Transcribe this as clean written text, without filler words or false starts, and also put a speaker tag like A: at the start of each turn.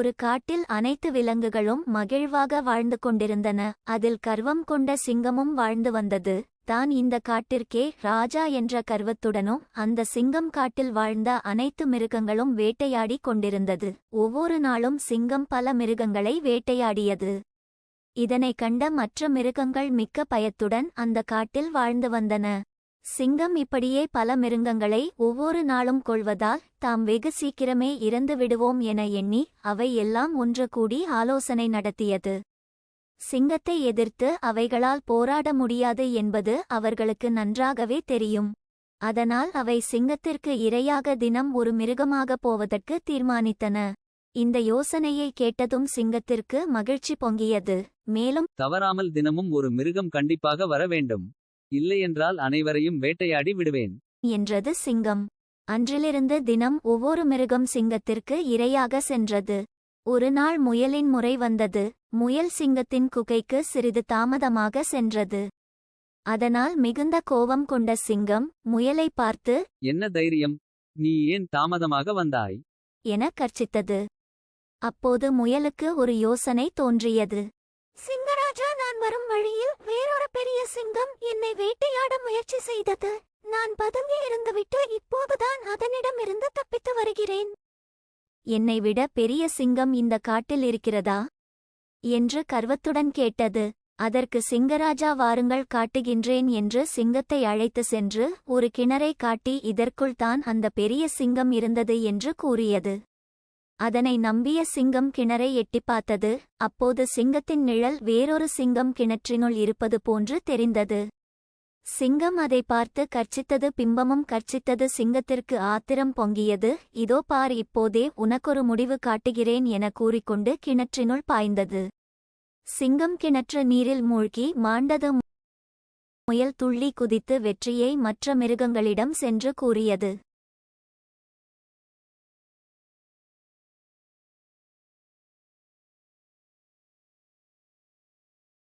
A: ஒரு காட்டில் அனைத்து விலங்குகளும் மகிழ்வாக வாழ்ந்து கொண்டிருந்தன. அதில் கர்வம் கொண்ட சிங்கமும் வாழ்ந்து வந்தது. தான் இந்த காட்டிற்கே ராஜா என்ற கர்வத்துடனும் அந்த சிங்கம் காட்டில் வாழ்ந்த அனைத்து மிருகங்களும் வேட்டையாடி கொண்டிருந்தது. ஒவ்வொரு நாளும் சிங்கம் பல மிருகங்களை வேட்டையாடியது. இதனைக் கண்ட மற்ற மிருகங்கள் மிக்க பயத்துடன் அந்த காட்டில் வாழ்ந்து வந்தன. சிங்கம் இப்படியே பல மிருகங்களை ஒவ்வொரு நாளும் கொள்வதால் தாம் வெகு சீக்கிரமே இறந்து விடுவோம் என எண்ணி அவை எல்லாம் ஒன்று கூடி ஆலோசனை நடத்தியது. சிங்கத்தை எதிர்த்து அவைகளால் போராட முடியாது என்பது அவர்களுக்கு நன்றாகவே தெரியும். அதனால் அவை சிங்கத்திற்கு இரையாக தினம் ஒரு மிருகமாக போவதற்கு தீர்மானித்தன. இந்த யோசனையை கேட்டதும் சிங்கத்திற்கு மகிழ்ச்சி பொங்கியது. மேலும்
B: தவறாமல் தினமும் ஒரு மிருகம் கண்டிப்பாக வர வேண்டும். இல்லையென்றால் அனைவரையும் வேட்டையாடி விடுவேன்
A: என்றது சிங்கம். அன்றிலிருந்து தினம் ஒவ்வொரு மிருகம் சிங்கத்திற்கு இரையாக சென்றது. ஒரு நாள் முயலின் முறை வந்தது. முயல் சிங்கத்தின் குகைக்கு சிறிது தாமதமாக சென்றது. அதனால் மிகுந்த கோபம் கொண்ட சிங்கம் முயலை பார்த்து,
B: என்ன தைரியம், நீ ஏன் தாமதமாக வந்தாய்
A: என கர்ச்சித்தது. அப்போது முயலுக்கு ஒரு யோசனை தோன்றியது. சிங்கராஜா, நான் வரும் வழியில் வேறொரு பெரிய சிங்கம் என்னை வேட்டையாட முயற்சி செய்தது. நான் பதுங்கி இருந்துவிட்டு இப்போதுதான் அதனிடமிருந்து தப்பித்து வருகிறேன். என்னை விட பெரிய சிங்கம் இந்த காட்டில் இருக்கிறதா என்று கர்வத்துடன் கேட்டது. அதற்கு சிங்கராஜா, வாருங்கள் காட்டுகின்றேன் என்று சிங்கத்தை அழைத்து சென்று ஒரு கிணறை காட்டி இதற்குள் தான் அந்த பெரிய சிங்கம் இருந்தது என்று கூறியது. அதனை நம்பிய சிங்கம் கிணறை எட்டிப் பார்த்தது. அப்போது சிங்கத்தின் நிழல் வேறொரு சிங்கம் கிணற்றினுள் இருப்பது போன்று தெரிந்தது. சிங்கம் அதை பார்த்து கர்ச்சித்தது. பிம்பமும் கர்ச்சித்தது. சிங்கத்திற்கு ஆத்திரம் பொங்கியது. இதோ பார், இப்போதே உனக்கொரு முடிவு காட்டுகிறேன் என கூறிக்கொண்டு கிணற்றினுள் பாய்ந்தது. சிங்கம் கிணற்று நீரில் மூழ்கி மாண்டது. முயல் துள்ளி குதித்து வெற்றியை மற்ற மிருகங்களிடம் சென்று கூறியது.